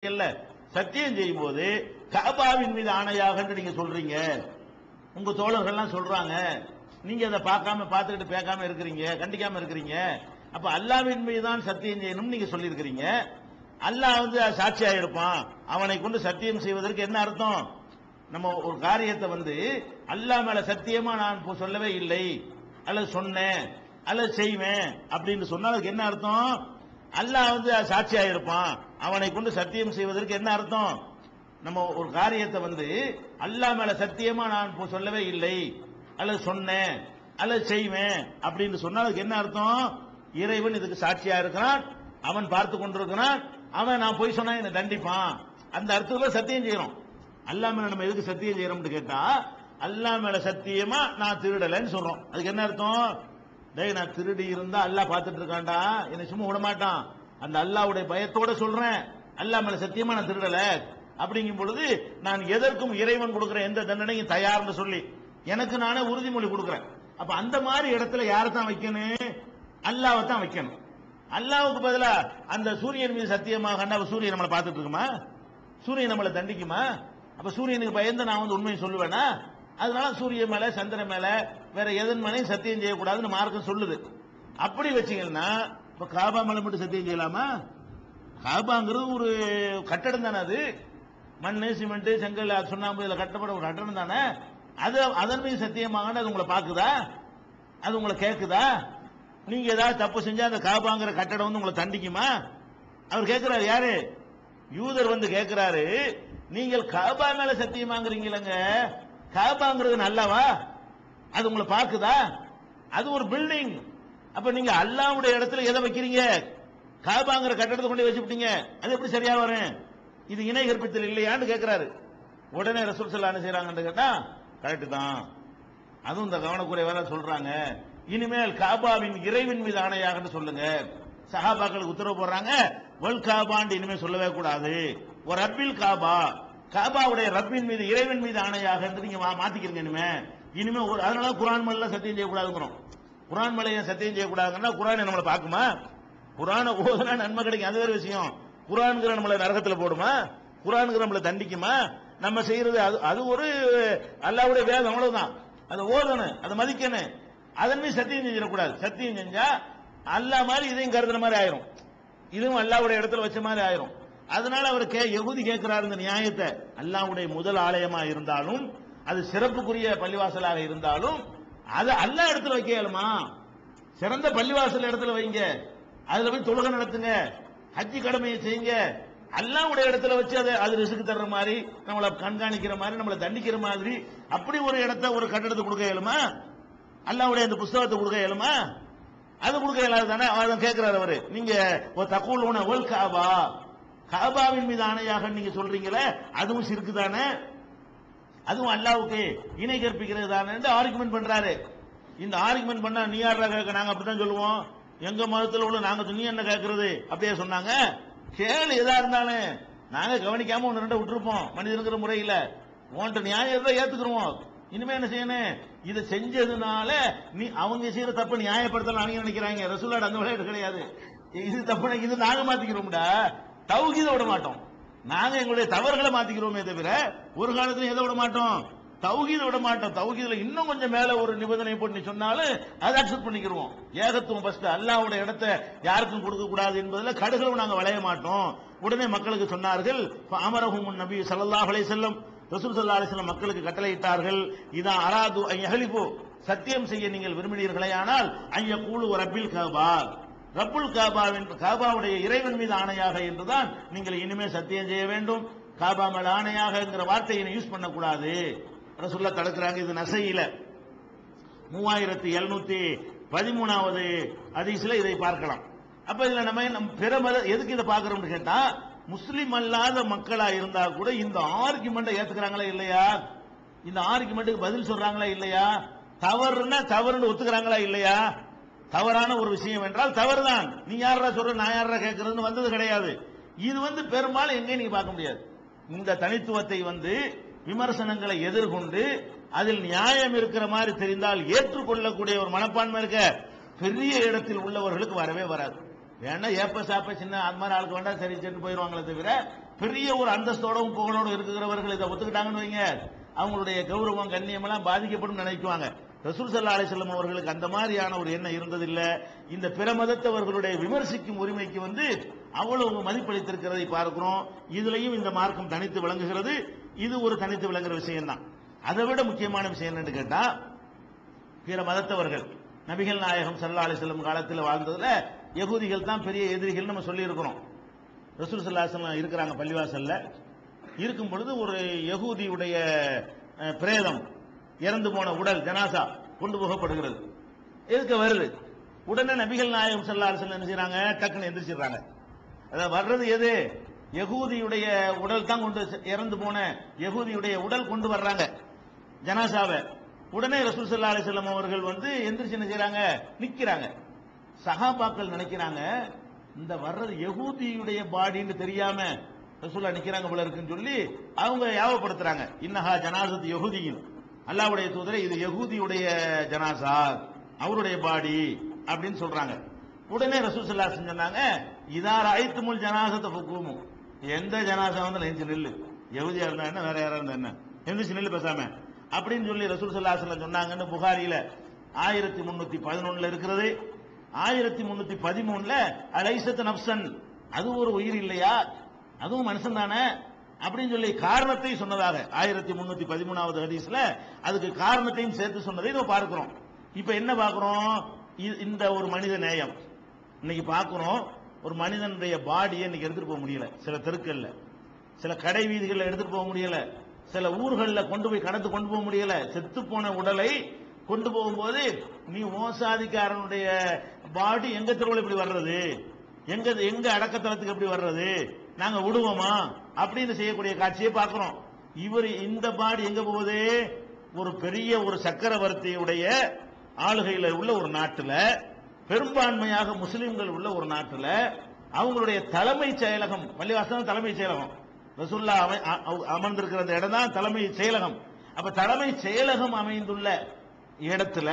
சத்தியம் செய்யும் போது கஅபாவின் மீது ஆணையாக நீங்க சொல்றீங்க. உங்க தோழர்கள்லாம் சொல்றாங்க, நீங்க அதை பார்த்துக்கிட்டு பேக்காம இருக்கிறீங்க, கண்டிக்காம இருக்கிறீங்க. அப்ப அல்லாஹ்வின் மீது தான் சத்தியம் செய்யணும் நீங்க சொல்லி இருக்கிறீங்க. அல்லாஹ் சாட்சியா இருப்பான். அவனை கொண்டு சத்தியம் செய்வதற்கு என்ன அர்த்தம்? நம்ம ஒரு காரியத்தை அல்லாஹ் மேல சத்தியமா நான் சொல்லவே இல்லை அல்லது சொன்னேன் அல்லது செய்வேன் அப்படின்னு சொன்னா அதுக்கு என்ன அர்த்தம்? அல்லாஹ் சாட்சியா இருப்பான். அவனை கொண்டு சத்தியம் செய்வதற்கு என்ன அர்த்தம்? நம்ம ஒரு காரியத்தை அல்லாஹ் மேல சத்தியமா நான் சொல்லவே இல்லை அல்லது சொன்னேன் அல்லது செய்வேன் அப்படின்னு சொன்னா அதுக்கு என்ன அர்த்தம்? இறைவன் இதுக்கு சாட்சியா இருக்கிறான், அவன் பார்த்து கொண்டிருக்கிறான், அவன் நான் போய் சொன்னா என்ன தண்டிப்பான். அந்த அர்த்தத்துல சத்தியம் செய்யறோம். அல்லாஹ் மேல நம்ம எதுக்கு சத்தியம் செய்யறோம்னு கேட்டா, அல்லாஹ் மேல சத்தியமா நான் திருடலைன்னு சொல்றோம். அதுக்கு என்ன அர்த்தம்? டேய், நான் திருடி இருந்தா அல்லாஹ் பார்த்துட்டு இருக்கான்டா, என்னை சும்மா விட மாட்டான். அந்த அல்லாஹ்வுடைய பயத்தோட சொல்றேன், அல்லாஹ் மேல சத்தியமா நான் திருடல அப்படிங்கும் பொழுது நான் எதற்கும் இறைவன் கொடுக்கிற எந்த தண்டனையும் தயார்னு சொல்லி எனக்கு நானே உறுதிமொழி கொடுக்கிறேன். அப்ப அந்த மாதிரி இடத்துல யாரைத்தான் வைக்கணும்? அல்லாஹ்வை தான் வைக்கணும். அல்லாஹ்வுக்கு பதிலா அந்த சூரியன் மீது சத்தியமாக சூரியன் நம்மளை பார்த்துட்டு இருக்குமா? சூரியன் நம்மளை தண்டிக்குமா? அப்ப சூரியனுக்கு பயந்து நான் உண்மையை சொல்லுவேனா? அதனால சூரியன் மேல சந்திரன் மேல வேற எதன் மேலையும் சத்தியம் செய்யக்கூடாதுன்னு மார்க்கம் சொல்லுது. அப்படி வச்சீங்கன்னா இப்ப காபா மேல மட்டும் சத்தியம் செய்யலாமா? காபாங்கிறது ஒரு கட்டடம் தானே, அது மண்ணு சிமெண்ட் செங்கல் சுண்ணாம்பு இதுல கட்டப்பட ஒரு கட்டடம் தானே. அது அதன் மீது சத்தியமாக அது உங்களை பாக்குதா? அது உங்களை கேட்குதா? நீங்க ஏதாவது தப்பு செஞ்சா அந்த காபாங்கிற கட்டடம் உங்களை தண்டிக்குமா? அவர் கேட்கிறாரு, யாரு? யூதர் கேட்கிறாரு, நீங்கள் காபா மேல சத்தியமாங்கிறீங்களங்க, காபாங்கிறது நல்லவா? அது உங்களை பாக்குதா? அது ஒரு பில்டிங். அப்ப நீங்க அல்லாஹ்வுடைய இடத்துல எதை வைக்கிறீங்க? காபாங்கிற கட்டடத்தை கொண்டு வச்சுட்டீங்க. அது எப்படி சரியா வரும்? இது இணை கற்பித்தல் இல்லையான்னு கேட்கிறாரு. உடனே ரசூல் ஸல்லல்லாஹு அலைஹி வஸல்லம் கேட்டா, கரெக்ட் தான், அதுவும் இந்த கவனக்குறை வேற சொல்றாங்க, இனிமேல் காபாவின் இறைவன் மீது ஆணையாக சொல்லுங்க. சஹாபாக்களுக்கு உத்தரவு போடுறாங்க, வல் காபான்னு இனிமேல் சொல்லவே கூடாது, ஒரு ரப்பில் காபா, காபாவுடைய ரப்பின் மீது இறைவன் மீது ஆணையாக நீங்க மாத்திக்கிறீங்க. இனிமே அதனால குர்ஆன் மேல சத்தியம் செய்யக்கூடாதுங்கிறோம். குர்ஆன் மேல சத்தியம் செய்யக்கூடாதுன்னா குர்ஆன் நம்மளை பார்க்குமா? குர்ஆனை ஓதுனா நன்மை கிடைக்கும், அது வேற விஷயம். குர்ஆன்ங்கிற நம்மளை நரகத்துல போடுமா? குர்ஆன்ங்கிற நம்மளை தண்டிக்குமா? நம்ம செய்யறது அது ஒரு அல்லாஹ்வுடைய வேதம், அவ்வளவுதான். அதை ஓதணும், அதை மதிக்கணும். அதன் மீது சத்தியம் செஞ்சிடக்கூடாது. சத்தியம் செஞ்சா அல்லாஹ் மாதிரி இதையும் கருதுற மாதிரி ஆயிரும், இதுவும் அல்லாஹ்வுடைய இடத்துல வச்ச மாதிரி ஆயிரும். அதனால அவர் யகூதி கேட்கிறார் இந்த நியாயத்தை. அல்லாஹ்வுடைய முதல் ஆலயமா இருந்தாலும், அது சிறப்புக்குரிய பள்ளிவாசலாக இருந்தாலும், அது அல்லாஹ் இடத்துல வைக்க இயலுமா? சிறந்த பள்ளிவாசல் இடத்துல வைங்க, அதுல போய் தொழுகை நடத்துங்க, ஹஜ்ஜி கடமையை செய்யுங்க. அல்லாஹ்வுடைய இடத்துல வச்சு அது ரிஸ்க் தர்ற மாதிரி, நம்மளை கண்காணிக்கிற மாதிரி, நம்மளை தண்டிக்கிற மாதிரி அப்படி ஒரு இடத்தை ஒரு கட்டடத்தை கொடுக்க இயலுமா? அல்லாஹ்வுடைய அந்த புஸ்தகத்தை கொடுக்க இயலுமா? அது கொடுக்க இயலாது தானே. அவர் கேட்கிறார், அவரு நீங்க தக்கூலுன வல் காபா, காபாவின் மீது ஆணையாக நீங்க சொல்றீங்களே, அதுவும் சிறுக்கு தானே, அதுவும் அல்லாஹ்வுக்கு இணை கற்பிக்கிறது தானே ஆர்குமெண்ட் பண்றாரு. இந்த ஆர்குமெண்ட் பண்ணா நீ யாரா கேட்க? நாங்க அப்படித்தான் சொல்லுவோம், எங்க மதத்தில் உள்ள நாங்க நீ என்ன கேட்கறது அப்படியே சொன்னாங்க. கேளு, எதா இருந்தாலும் நாங்க கவனிக்காம ஒன்னு ரெண்டு விட்டுருப்போம் மனிதனுங்கிற முறையில். உன்ட்ட நியாயம் இருந்தா ஏத்துக்கிறோம். இனிமே என்ன செய்யணும்? இதை செஞ்சதுனால நீ அவங்க செய்யற தப்பு நியாயப்படுத்தலாம் அவங்க நினைக்கிறாங்க. ரசூலுல்லாஹ் அந்த விளையாட்டு கிடையாது. இது தப்பு, இது நாங்க மாத்திக்கிறோம்டா, தௌஹீத விட மாட்டோம். நாங்க எங்களுடைய தவறுகளை மாத்திக்கிறோமே தவிர ஒரு காலத்துல எதை விட மாட்டோம்? தௌஹீத விட மாட்டோம். தௌஹீதுல இன்னும் கொஞ்சம் மேல ஒரு நிபந்தனை போட்டு சொன்னாலும் அதை அக்செப்ட் பண்ணிக்கிறோம். ஏகத்துவம் ஃபர்ஸ்ட், அல்லாஹ்வுடைய இடத்தை யாருக்கும் கொடுக்க கூடாது என்பதில் கடுகளவு நாங்க வளைய மாட்டோம். உடனே மக்களுக்கு சொன்னார்கள், அமரஹும் நபி ஸல்லல்லாஹு அலைஹி வஸல்லம், ரசூல் ஸல்லல்லாஹு அலைஹி வஸல்லம் மக்களுக்கு கட்டளையிட்டார்கள், இதா அராது அன் யஹ்லிஃபு, சத்தியம் செய்ய நீங்கள் விரும்பினீர்களேயானால் அன் யகூலு ரப்பில் காபா, ரப்புல் காபாவின் காபாவுடைய இறைவன் மீது ஆணையாக என்றுதான் நீங்கள் இனிமே சத்தியம் செய்ய வேண்டும். காபா மேல ஆணையாகங்கிற வார்த்தையை யூஸ் பண்ணக்கூடாது. ரசூலுல்லாஹ் தடுக்கிறாங்க. இது நசையில 3713வது ஹதீஸ்ல இதை பார்க்கலாம். அப்ப இதுல நம்ம பிற எதுக்கு இதை பார்க்கிறோம்னு கேட்டா, முஸ்லிம் அல்லாத மக்களா இருந்தா கூட இந்த ஆர்குமெண்ட்டை ஏத்துக்கிறாங்களா இல்லையா? இந்த ஆர்குமெண்ட்டுக்கு பதில் சொல்றாங்களா இல்லையா? தவறுன்னா தவறுன்னு ஒத்துக்கிறாங்களா இல்லையா? தவறான ஒரு விஷயம் என்றால் தவறுதான், நீ யாரா சொல்ற நான் யாரா கேட்கறதுன்னு வந்தது கிடையாது. இது பெரும்பாலும் எங்கேயும் நீங்க பார்க்க முடியாது. இந்த தனித்துவத்தை விமர்சனங்களை எதிர்கொண்டு அதில் நியாயம் இருக்கிற மாதிரி தெரிந்தால் ஏற்றுக்கொள்ளக்கூடிய ஒரு மனப்பான்மை இருக்க பெரிய இடத்தில் உள்ளவர்களுக்கு வரவே வராது. வேணா ஏப்ப சாப்ப சின்ன அது மாதிரி ஆளுக்கு வேண்டாம் சரி சென்று போயிருவாங்களே தவிர பெரிய ஒரு அந்தஸ்தோடவும் புகழோடு இருக்கிறவர்கள் இதை ஒத்துக்கிட்டாங்கன்னு வைங்க, அவங்களுடைய கௌரவம் கண்ணியம் எல்லாம் பாதிக்கப்படும் நினைக்குவாங்க. ரசூல் ஸல்லல்லாஹு அலைஹி வஸல்லம் அவர்களுக்கு அந்த மாதிரியான ஒரு எண்ணம் இருந்ததில்லை. இந்த பிற மதத்தவர்களுடைய விமர்சிக்கும் உரிமைக்கு அவ்வளவு மதிப்பளித்திருக்கிறதை பார்க்கிறோம். இதுலயும் இந்த மார்க்கம் தனித்து விளங்குகிறது. இது ஒரு தனித்து விளங்குற விஷயம் தான். அதை விட முக்கியமான விஷயம் என்னன்னு கேட்டா, பிற மதத்தவர்கள் நபிகள் நாயகம் ஸல்லல்லாஹு அலைஹி வஸல்லம் காலத்தில் வாழ்ந்ததுல யகூதிகள் தான் பெரிய எதிரிகள் நம்ம சொல்லி இருக்கிறோம். ரசூல் ஸல்லல்லாஹு அலைஹி வஸல்லம் இருக்கிறாங்க பள்ளிவாசல்ல. இருக்கும் பொழுது ஒரு யகூதியுடைய பிரேதம், இறந்து போன உடல் ஜனாசா கொண்டு போகப்படுகிறது. எதுக்கு வருது? உடனே நபிகள் நாயகம் ஸல்லல்லாஹு அலைஹி வஸல்லம் என்ன செய்றாங்க? டக்குன்னு எந்திரிச்சிடுறாங்க. அதாவது வர்றது எது? யகூதியுடைய உடல் தான் கொண்டு, இறந்து போன யகூதியுடைய உடல் கொண்டு வர்றாங்க ஜனாசாவை. உடனே ரசூல் ஸல்லல்லாஹு அலைஹி வஸல்லம் அவர்கள் எந்திரிச்சு என்ன செய்றாங்க? நிக்கிறாங்க. சஹாபாக்கள் நினைக்கிறாங்க இந்த வர்றது யகூதியுடைய பாடின்னு தெரியாம ரசூலுல்லாஹ் நிக்கிறாங்க போல இருக்குன்னு சொல்லி அவங்க யாவப்படுத்துறாங்க. இன்னஹா ஜனாசத்து யகூதியின், அல்லாஹ்வுடைய தூதரே இது யகூதியுடைய ஜனாசா, அவருடைய பாடி அப்படின்னு சொல்றாங்க. உடனே ரசூல் ஸல்லல்லாஹு அலைஹி வஸல்லம் சொன்னாங்க, இதா ரஅய்துமுல் ஜனாசத ஃபுகூமு, எந்த ஜனாசா எழுந்து நில்லு, யகூதியா இருந்தா என்ன வேற யாரா இருந்தா என்ன, எழுந்து நில்லு பேசாம அப்படின்னு சொல்லி ரசூல் ஸல்லல்லாஹு அலைஹி வஸல்லம் சொன்னாங்கன்னு புகாரியில 1311 இருக்கிறது. 1313 அலைசத்து நப்சன், அது ஒரு உயிர் இல்லையா, அதுவும் மனுஷன் தானே அப்படின்னு சொல்லி காரணத்தை சொன்னதாக 1313வது ஹதீஸ்ல அதுக்கு காரணத்தையும் சேர்த்து சொன்னதை நம்ம பார்க்கிறோம். இப்ப என்ன பார்க்கிறோம்? இந்த ஒரு மனித நேயம் இன்னைக்கு பார்க்கிறோம். ஒரு மனிதனுடைய பாடியை இன்னைக்கு எடுத்துட்டு போக முடியல, சில தெருக்கள்ல, சில கடை வீதிகளில் எடுத்துட்டு போக முடியல, சில ஊர்களில் கொண்டு போய் கடந்து கொண்டு போக முடியல. செத்து போன உடலை கொண்டு போகும்போது நீ ஓசாதிக்காரனுடைய பாடி எங்க தெருவில் இப்படி வர்றது, எங்க அடக்கத்தலத்துக்கு எப்படி வர்றது, நாங்க விடுவோமா அப்படின்னு செய்யக்கூடிய காட்சியை பார்க்கிறோம். இவர் இந்த பாடி எங்க போகுது? ஒரு பெரிய ஒரு சக்கரவர்த்தியுடைய ஆளுகையில் உள்ள ஒரு நாட்டில், பெரும்பான்மையாக முஸ்லிம்கள் உள்ள ஒரு நாட்டில், அவங்களுடைய தலைமைச் செயலகம், பள்ளிவாசல் தலைமைச் செயலகம், ரசூலுல்லாஹ் அமர்ந்திருக்கிற அந்த இடம் தான் தலைமை செயலகம். அப்ப தலைமை செயலகம் அமைந்துள்ள இடத்துல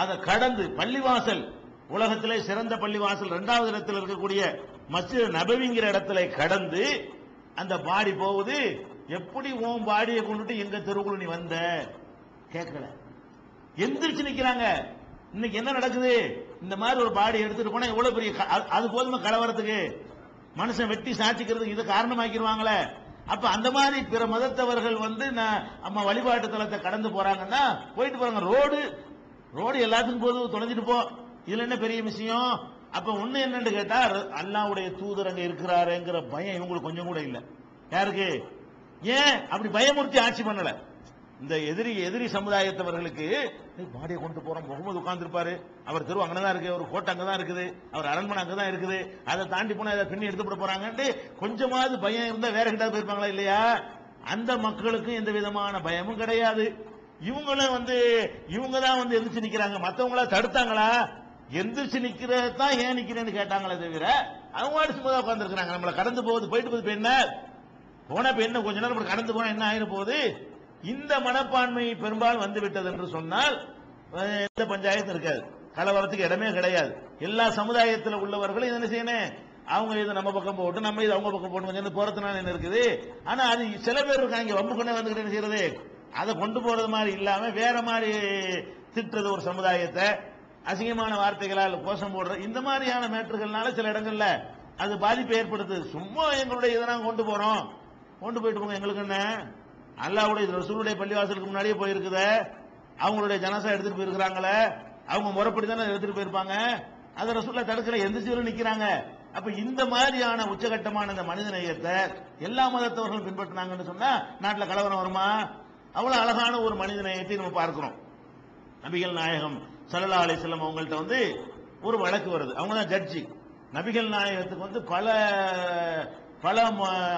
அதை கடந்து பள்ளிவாசல், உலகத்திலே சிறந்த பள்ளிவாசல் 2வது இடத்தில் இருக்கக்கூடிய மஸ்ஜித் நபவிங்கிற இடத்துல கடந்து அந்த பாடி போகுது. எப்படி உன் பாடியை கொண்டுட்டு எங்க தெருவுக்குள்ள நீ வந்த கேட்கல, எந்திரிச்சு நிக்கிறாங்க. இன்னைக்கு என்ன நடக்குது? இந்த மாதிரி ஒரு பாடி எடுத்துட்டு போனா எவ்வளவு பெரிய, அது போதுமா கலவரத்துக்கு, மனுஷன் வெட்டி சாட்சிக்கிறதுக்கு இதை காரணமாக்கிடுவாங்களே. அப்ப அந்த மாதிரி பிற மதத்தவர்கள் நம்ம வழிபாட்டு தலத்தை கடந்து போறாங்கன்னா போயிட்டு போறாங்க. ரோடு எல்லாத்துக்கும் போது தொலைஞ்சிட்டு போ, இதுல என்ன பெரிய விஷயம்? அப்ப ஒண்ணு என்னன்னு கேட்டா, அல்லாஹ்வுடைய தூதர் அங்க இருக்கிறாருங்கிற பயம் இவங்களுக்கு கொஞ்சம் கூட இல்ல. யாருக்கு? ஏன் அப்படி பயமுறுத்தி ஆட்சி பண்ணல? இந்த எதிரி சமுதாயத்தவர்களுக்கு பாடியை கொண்டு போறோம், முகமது உட்கார்ந்து இருப்பாரு, அவர் தெரு அங்கதான் இருக்கு, ஒரு கோட்டை அங்கதான் இருக்குது, அவர் அரண்மனை அங்கதான் இருக்குது, அதை தாண்டி போனா அதை பின்னி எடுத்துட்டு போறாங்க, கொஞ்சமாவது பயம் இருந்தா வேற கிட்ட போயிருப்பாங்களா இல்லையா? அந்த மக்களுக்கு எந்த விதமான பயமும் கிடையாது. இவங்களும் இவங்க தான் எந்திரிச்சு நிக்கிறாங்க. மத்தவங்களா தடுத்தாங்களா? எந்திரிச்சு நிக்கிறதான் ஏன் நிக்கிறேன்னு கேட்டாங்களே தவிர அவங்க சும்மா உட்கார்ந்து இருக்கிறாங்க. நம்மளை கடந்து போகுது, போயிட்டு போகுது, என்ன போனா என்ன, கொஞ்ச நேரம் கடந்து போனா என்ன ஆயிர போகுது? இந்த மனப்பான்மை பெரும்பாலும் வந்துவிட்டது என்று சொன்னால் எந்த பஞ்சாயத்து இருக்காது, கலவரத்துக்கு இடமே கிடையாது. எல்லா சமுதாயத்தில் உள்ளவர்களும் என்ன செய்யணும்? அவங்க இது நம்ம பக்கம் போட்டு, நம்ம இது அவங்க பக்கம் போட்டு கொஞ்சம் போறதுனால என்ன இருக்குது? ஆனா அது சில பேர் இருக்காங்க, வம்பு கொண்டே வந்துகிட்டு என்ன செய்யறது, அதை கொண்டு போறது மாதிரி இல்லாம வேற மாதிரி திட்டுறது, ஒரு சமுதாயத்தை அசிங்கமான வார்த்தைகளால் கோஷம் போடுறது, இந்த மாதிரியான மேட்டர்கள்னால சில இடங்கள்ல அது பாதிப்பை ஏற்படுத்துது. சும்மா எங்களுடைய இதை நாங்கள் கொண்டு போறோம், கொண்டு போயிட்டு போங்க, எங்களுக்கு என்ன, அல்லாஹ்வுடைய ரசூலுடைய பள்ளிவாசலுக்கு முன்னாடியே போயிருக்குத, அவங்களுடைய ஜனாசா எடுத்துட்டு போயிருக்கிறாங்களே, அவங்க முறைப்படி தானே எடுத்துட்டு போயிருப்பாங்க, அதை ரசூலுல்லாஹ் தடுக்கல, எந்திரிச்சு நிக்கிறாங்க. அப்ப இந்த மாதிரியான உச்சகட்டமான இந்த மனித நேயத்தை எல்லா மதத்தவர்களும் பின்பற்றினாங்கன்னு சொன்னா நாட்டில் கலவரம் வருமா? அவ்வளவு அழகான ஒரு மனித நேயத்தை நம்ம பார்க்கிறோம். நபிகள் நாயகம் ஸல்லல்லாஹு அலைஹி வஸல்லம் அவங்கள்ட்ட ஒரு வழக்கு வருது, அவங்க தான் ஜட்ஜி. நபிகள் நாயகத்துக்கு பல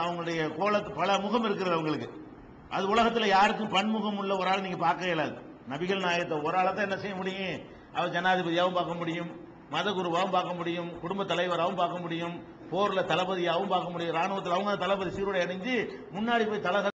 அவங்களுடைய கோலத்து பல முகம் இருக்கிறது அவங்களுக்கு. அது உலகத்தில் யாருக்கும் பன்முகம் உள்ள ஒரு ஆள் நீங்க பார்க்க இயலாது. நபிகள் நாயகத்தை ஒரு ஆளை தான் என்ன செய்ய முடியும்? அவர் ஜனாதிபதியாகவும் பார்க்க முடியும், மத குருவாகவும் பார்க்க முடியும், குடும்ப தலைவராகவும் பார்க்க முடியும், போர்ல தளபதியாகவும் பார்க்க முடியும், ராணுவத்தில் அவங்க தளபதி சீருடை அணிஞ்சு முன்னாடி போய் தலக